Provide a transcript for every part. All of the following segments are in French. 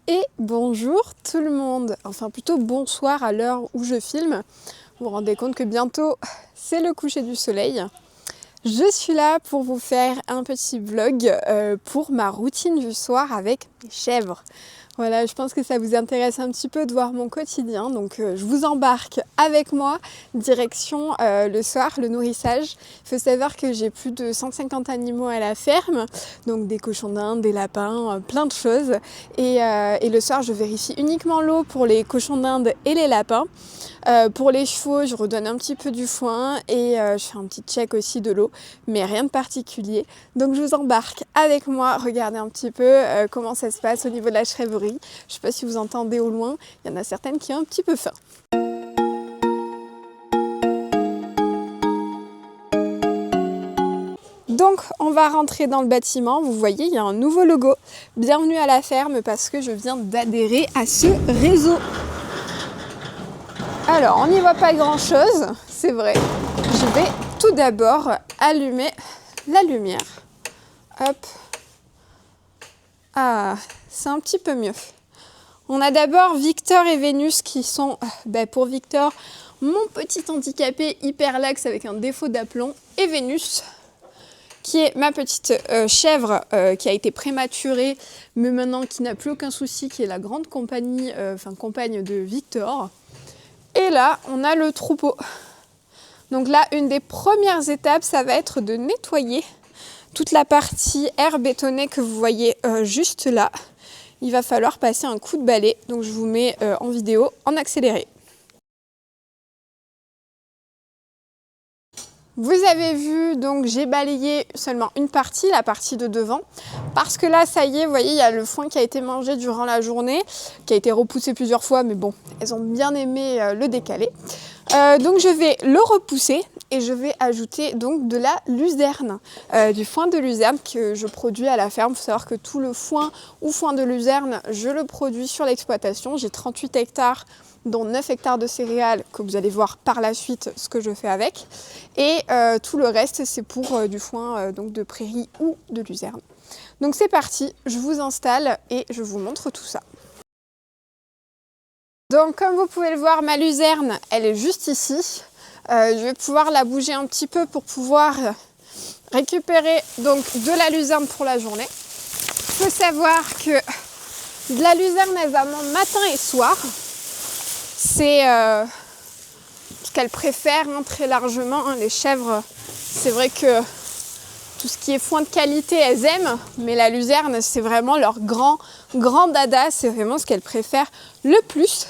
Et bonjour tout le monde, enfin plutôt bonsoir à l'heure où je filme. Vous vous rendez compte que bientôt c'est le coucher du soleil. Je suis là pour vous faire un petit vlog pour ma routine du soir avec mes chèvres. Voilà, je pense que ça vous intéresse un petit peu de voir mon quotidien, donc je vous embarque avec moi, direction le soir, le nourrissage. Il faut savoir que j'ai plus de 150 animaux à la ferme, donc des cochons d'Inde, des lapins, plein de choses. Et le soir, je vérifie uniquement l'eau pour les cochons d'Inde et les lapins. Pour les chevaux, je redonne un petit peu du foin et je fais un petit check aussi de l'eau, mais rien de particulier. Donc je vous embarque avec moi, regardez un petit peu comment ça se passe au niveau de la chèvrerie. Je ne sais pas si vous entendez au loin, il y en a certaines qui ont un petit peu faim. Donc on va rentrer dans le bâtiment, vous voyez il y a un nouveau logo. Bienvenue à la ferme parce que je viens d'adhérer à ce réseau. Alors, on n'y voit pas grand chose, c'est vrai. Je vais tout d'abord allumer la lumière. Hop. Ah, c'est un petit peu mieux. On a d'abord Victor et Vénus qui sont, pour Victor, mon petit handicapé hyperlaxe avec un défaut d'aplomb. Et Vénus, qui est ma petite chèvre qui a été prématurée, mais maintenant qui n'a plus aucun souci, qui est la grande compagne de Victor. Et là, on a le troupeau. Donc là, une des premières étapes, ça va être de nettoyer toute la partie air bétonné que vous voyez juste là. Il va falloir passer un coup de balai. Donc je vous mets en vidéo en accéléré. Vous avez vu, donc j'ai balayé seulement une partie, la partie de devant, parce que là, ça y est, vous voyez, il y a le foin qui a été mangé durant la journée, qui a été repoussé plusieurs fois, mais bon, elles ont bien aimé le décaler. Donc je vais le repousser et je vais ajouter donc de la luzerne, du foin de luzerne que je produis à la ferme. Il faut savoir que tout le foin ou foin de luzerne, je le produis sur l'exploitation. J'ai 38 hectares, dont 9 hectares de céréales, que vous allez voir par la suite ce que je fais avec. Et tout le reste, c'est pour du foin donc de prairie ou de luzerne. Donc c'est parti, je vous installe et je vous montre tout ça. Donc comme vous pouvez le voir, ma luzerne, elle est juste ici. Je vais pouvoir la bouger un petit peu pour pouvoir récupérer donc de la luzerne pour la journée. Il faut savoir que de la luzerne, elle va matin et soir. C'est ce qu'elles préfèrent très largement. Les chèvres, c'est vrai que tout ce qui est foin de qualité, elles aiment. Mais la luzerne, c'est vraiment leur grand dada. C'est vraiment ce qu'elles préfèrent le plus.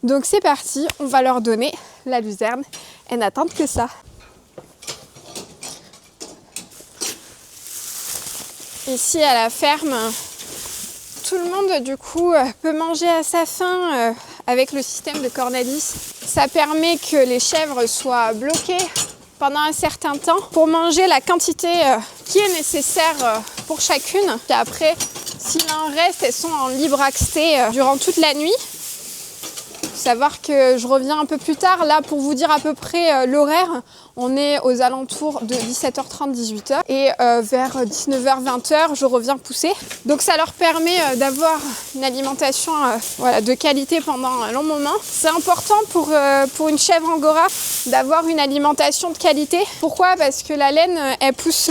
Donc c'est parti, on va leur donner la luzerne. Elles n'attendent que ça. Ici à la ferme, tout le monde du coup peut manger à sa faim avec le système de Cornelis. Ça permet que les chèvres soient bloquées pendant un certain temps pour manger la quantité qui est nécessaire pour chacune. Et après, s'il en reste, elles sont en libre accès durant toute la nuit. Savoir que je reviens un peu plus tard, là pour vous dire à peu près l'horaire, on est aux alentours de 17h30, 18h et vers 19h, 20h, je reviens pousser. Donc ça leur permet d'avoir une alimentation de qualité pendant un long moment. C'est important pour une chèvre angora d'avoir une alimentation de qualité. Pourquoi? Parce que la laine, elle pousse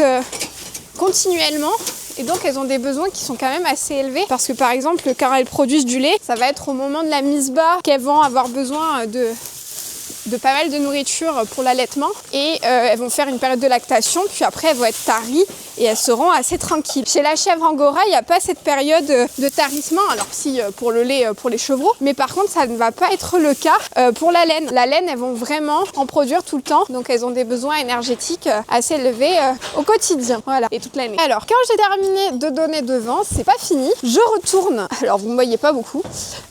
continuellement. Et donc elles ont des besoins qui sont quand même assez élevés parce que par exemple quand elles produisent du lait, ça va être au moment de la mise bas qu'elles vont avoir besoin de pas mal de nourriture pour l'allaitement et elles vont faire une période de lactation, puis après elles vont être taries et elles seront assez tranquilles. Chez la chèvre angora, il n'y a pas cette période de tarissement, alors si pour le lait pour les chevreaux, mais par contre ça ne va pas être le cas pour la laine. La laine, elles vont vraiment en produire tout le temps, donc elles ont des besoins énergétiques assez élevés au quotidien, voilà, et toute l'année. Alors quand j'ai terminé de donner devant, c'est pas fini, je retourne, alors vous ne me voyez pas beaucoup,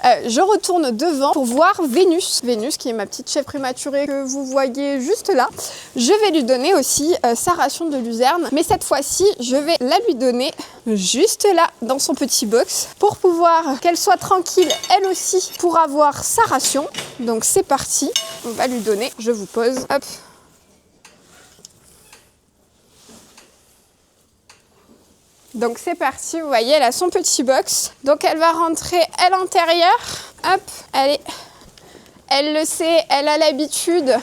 je retourne devant pour voir Vénus. Vénus qui est ma petite chèvre prématurée que vous voyez juste là. Je vais lui donner aussi sa ration de luzerne, mais cette fois-ci je vais la lui donner juste là dans son petit box pour pouvoir qu'elle soit tranquille elle aussi pour avoir sa ration. Donc c'est parti, on va lui donner, je vous pose, hop. Donc c'est parti, vous voyez, elle a son petit box. Donc elle va rentrer à l'intérieur. Hop, allez. Elle le sait, elle a l'habitude.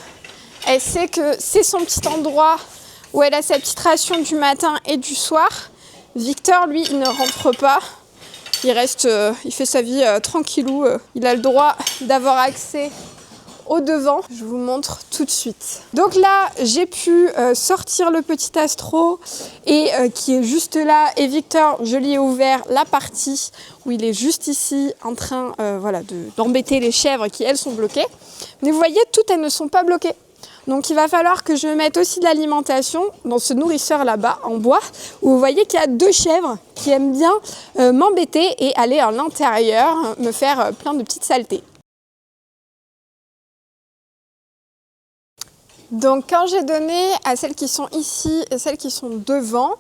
Elle sait que c'est son petit endroit où elle a sa petite ration du matin et du soir. Victor, lui, il ne rentre pas. Il reste, il fait sa vie tranquillou. Il a le droit d'avoir accès au devant. Je vous montre tout de suite. Donc là, j'ai pu sortir le petit Astro et qui est juste là. Et Victor, je lui ai ouvert la partie où il est juste ici en train voilà, d'embêter les chèvres qui, elles, sont bloquées. Mais vous voyez, toutes, elles ne sont pas bloquées. Donc il va falloir que je mette aussi de l'alimentation dans ce nourrisseur là-bas en bois où vous voyez qu'il y a 2 chèvres qui aiment bien m'embêter et aller à l'intérieur me faire plein de petites saletés. Donc quand j'ai donné à celles qui sont ici et celles qui sont devant,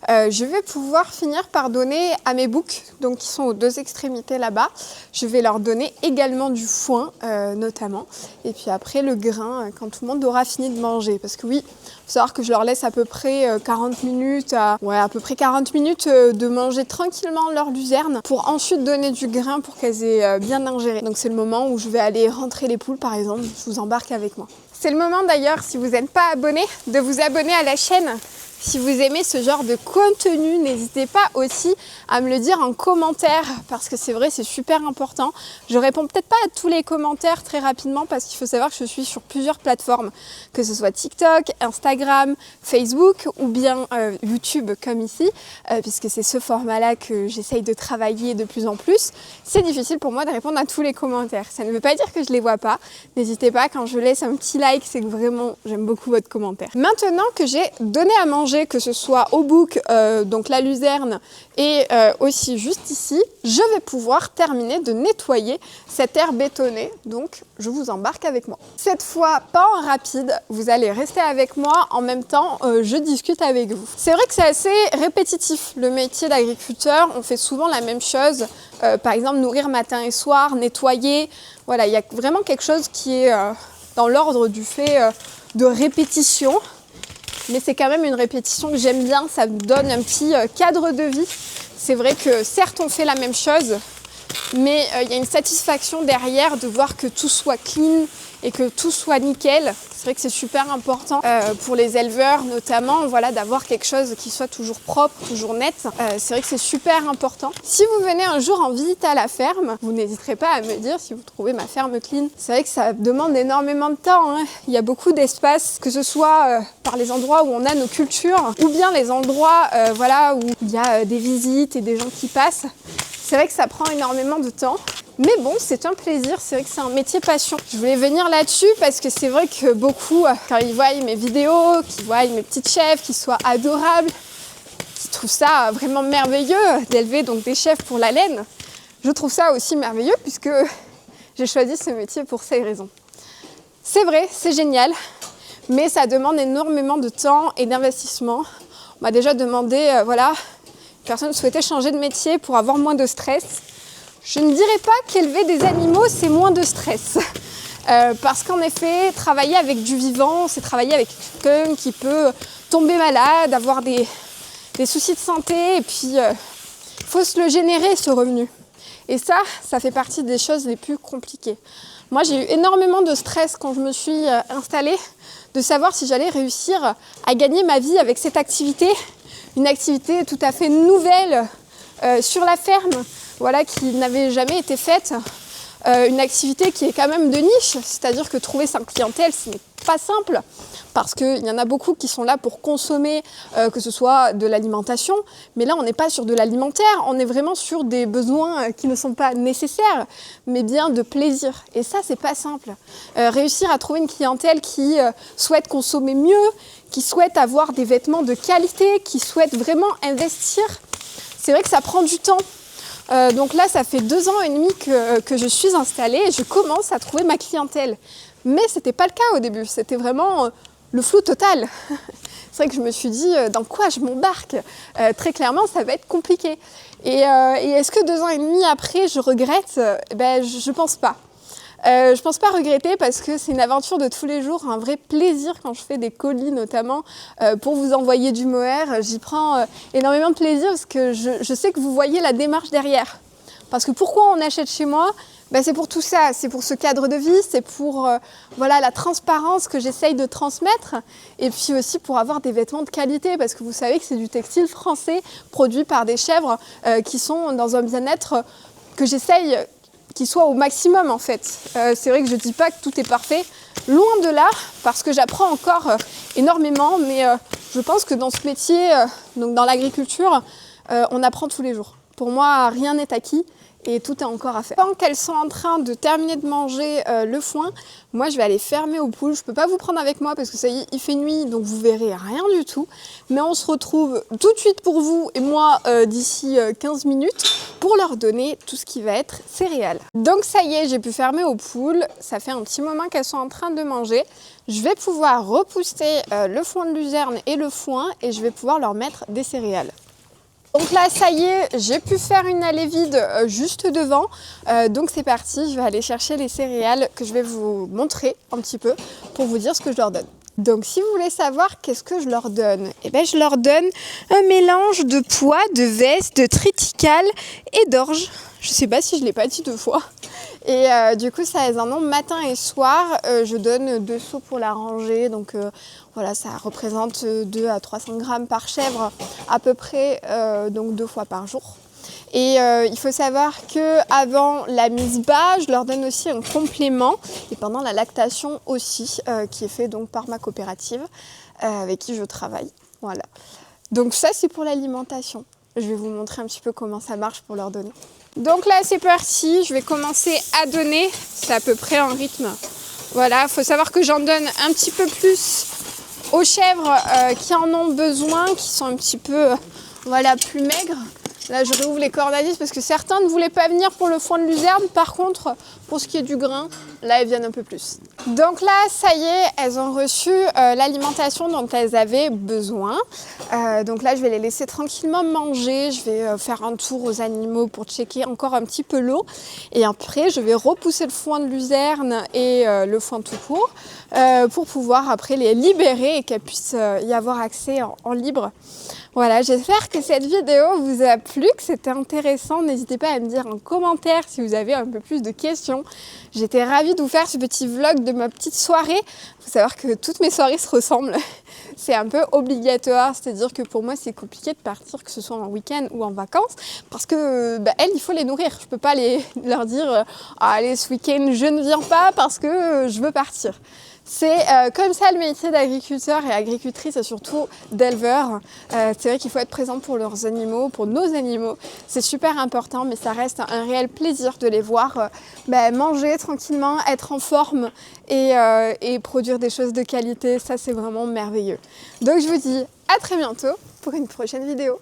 je vais pouvoir finir par donner à mes boucs, donc qui sont aux 2 extrémités là-bas. Je vais leur donner également du foin notamment. Et puis après le grain quand tout le monde aura fini de manger. Parce que oui, il faut savoir que je leur laisse à peu près 40 minutes, à peu près 40 minutes de manger tranquillement leur luzerne pour ensuite donner du grain pour qu'elles aient bien ingéré. Donc c'est le moment où je vais aller rentrer les poules par exemple, je vous embarque avec moi. C'est le moment d'ailleurs, si vous n'êtes pas abonné, de vous abonner à la chaîne. Si vous aimez ce genre de contenu, n'hésitez pas aussi à me le dire en commentaire parce que c'est vrai, c'est super important. Je réponds peut-être pas à tous les commentaires très rapidement parce qu'il faut savoir que je suis sur plusieurs plateformes, que ce soit TikTok, Instagram, Facebook ou bien YouTube comme ici, puisque c'est ce format-là que j'essaye de travailler de plus en plus. C'est difficile pour moi de répondre à tous les commentaires. Ça ne veut pas dire que je les vois pas. N'hésitez pas, quand je laisse un petit like, c'est que vraiment j'aime beaucoup votre commentaire. Maintenant que j'ai donné à manger, que ce soit au bouc, donc la luzerne et aussi juste ici, je vais pouvoir terminer de nettoyer cette aire bétonnée. Donc je vous embarque avec moi. Cette fois, pas en rapide, vous allez rester avec moi. En même temps, je discute avec vous. C'est vrai que c'est assez répétitif, le métier d'agriculteur. On fait souvent la même chose. Par exemple, nourrir matin et soir, nettoyer. Voilà, il y a vraiment quelque chose qui est dans l'ordre du fait de répétition. Mais c'est quand même une répétition que j'aime bien, ça me donne un petit cadre de vie. C'est vrai que certes on fait la même chose, mais il y a une satisfaction derrière de voir que tout soit clean et que tout soit nickel. C'est vrai que c'est super important pour les éleveurs notamment, voilà, d'avoir quelque chose qui soit toujours propre, toujours net. C'est vrai que c'est super important. Si vous venez un jour en visite à la ferme, vous n'hésiterez pas à me dire si vous trouvez ma ferme clean. C'est vrai que ça demande énormément de temps, hein. Il y a beaucoup d'espace, que ce soit par les endroits où on a nos cultures ou bien les endroits voilà, où il y a des visites et des gens qui passent. C'est vrai que ça prend énormément de temps. Mais bon, c'est un plaisir, c'est vrai que c'est un métier passion. Je voulais venir là-dessus parce que c'est vrai que beaucoup, quand ils voient mes vidéos, qu'ils voient mes petites chèvres qui soient adorables, qui trouvent ça vraiment merveilleux d'élever donc des chèvres pour la laine, je trouve ça aussi merveilleux puisque j'ai choisi ce métier pour ces raisons. C'est vrai, c'est génial, mais ça demande énormément de temps et d'investissement. On m'a déjà demandé, voilà, une personne souhaitait changer de métier pour avoir moins de stress. Je ne dirais pas qu'élever des animaux, c'est moins de stress. Parce qu'en effet, travailler avec du vivant, c'est travailler avec quelqu'un qui peut tomber malade, avoir des soucis de santé, et puis il faut se le générer, ce revenu. Et ça fait partie des choses les plus compliquées. Moi, j'ai eu énormément de stress quand je me suis installée, de savoir si j'allais réussir à gagner ma vie avec cette activité, une activité tout à fait nouvelle sur la ferme, voilà, qui n'avait jamais été faite, une activité qui est quand même de niche, c'est-à-dire que trouver sa clientèle, ce n'est pas simple, parce qu'il y en a beaucoup qui sont là pour consommer, que ce soit de l'alimentation, mais là on n'est pas sur de l'alimentaire, on est vraiment sur des besoins qui ne sont pas nécessaires, mais bien de plaisir, et ça c'est pas simple. Réussir à trouver une clientèle qui souhaite consommer mieux, qui souhaite avoir des vêtements de qualité, qui souhaite vraiment investir, c'est vrai que ça prend du temps. Donc là, ça fait 2 ans et demi que je suis installée et je commence à trouver ma clientèle. Mais ce n'était pas le cas au début, c'était vraiment le flou total. C'est vrai que je me suis dit, dans quoi je m'embarque ? Très clairement, ça va être compliqué. Et est-ce que 2 ans et demi après, je regrette ? Je ne pense pas. Je pense pas regretter parce que c'est une aventure de tous les jours, un vrai plaisir quand je fais des colis notamment pour vous envoyer du mohair. J'y prends énormément de plaisir parce que je sais que vous voyez la démarche derrière. Parce que pourquoi on achète chez moi ? Ben c'est pour tout ça, c'est pour ce cadre de vie, c'est pour voilà, la transparence que j'essaye de transmettre et puis aussi pour avoir des vêtements de qualité parce que vous savez que c'est du textile français produit par des chèvres qui sont dans un bien-être que j'essaye qu'il soit au maximum en fait. C'est vrai que je ne dis pas que tout est parfait, loin de là parce que j'apprends encore énormément mais je pense que dans ce métier, donc dans l'agriculture, on apprend tous les jours. Pour moi, rien n'est acquis. Et tout est encore à faire. Tant qu'elles sont en train de terminer de manger le foin, moi je vais aller fermer aux poules. Je ne peux pas vous prendre avec moi parce que ça y est, il fait nuit, donc vous verrez rien du tout. Mais on se retrouve tout de suite pour vous et moi d'ici 15 minutes pour leur donner tout ce qui va être céréales. Donc ça y est, j'ai pu fermer aux poules. Ça fait un petit moment qu'elles sont en train de manger. Je vais pouvoir repousser le foin de luzerne et le foin et je vais pouvoir leur mettre des céréales. Donc là, ça y est, j'ai pu faire une allée vide juste devant. Donc c'est parti, je vais aller chercher les céréales que je vais vous montrer un petit peu pour vous dire ce que je leur donne. Donc si vous voulez savoir qu'est-ce que je leur donne, eh ben, je leur donne un mélange de pois, de veste, de triticale et d'orge. Je ne sais pas si je ne l'ai pas dit 2 fois. Et du coup, ça elles en ont matin et soir. Je donne 2 seaux pour la rangée. Donc voilà, ça représente 2 à 300 grammes par chèvre à peu près, donc 2 fois par jour. Et il faut savoir qu'avant la mise bas, je leur donne aussi un complément. Et pendant la lactation aussi, qui est fait donc par ma coopérative avec qui je travaille. Voilà. Donc ça, c'est pour l'alimentation. Je vais vous montrer un petit peu comment ça marche pour leur donner. Donc là, c'est parti. Je vais commencer à donner. C'est à peu près un rythme. Voilà, il faut savoir que j'en donne un petit peu plus aux chèvres qui en ont besoin, qui sont un petit peu voilà, plus maigres. Là, je réouvre les cornadis parce que certains ne voulaient pas venir pour le foin de luzerne. Par contre, pour ce qui est du grain, là, elles viennent un peu plus. Donc là, ça y est, elles ont reçu l'alimentation dont elles avaient besoin. Donc là, je vais les laisser tranquillement manger. Je vais faire un tour aux animaux pour checker encore un petit peu l'eau. Et après, je vais repousser le foin de luzerne et le foin tout court pour pouvoir après les libérer et qu'elles puissent y avoir accès en libre. Voilà, j'espère que cette vidéo vous a plu, que c'était intéressant. N'hésitez pas à me dire en commentaire si vous avez un peu plus de questions. J'étais ravie de vous faire ce petit vlog de ma petite soirée. Il faut savoir que toutes mes soirées se ressemblent. C'est un peu obligatoire, c'est-à-dire que pour moi c'est compliqué de partir, que ce soit en week-end ou en vacances, parce que elles, il faut les nourrir. Je ne peux pas leur dire allez, ce week-end je ne viens pas parce que je veux partir. C'est comme ça le métier d'agriculteur et agricultrice et surtout d'éleveur. C'est vrai qu'il faut être présent pour leurs animaux, pour nos animaux. C'est super important, mais ça reste un réel plaisir de les voir manger tranquillement, être en forme et produire des choses de qualité. Ça, c'est vraiment merveilleux. Donc je vous dis à très bientôt pour une prochaine vidéo.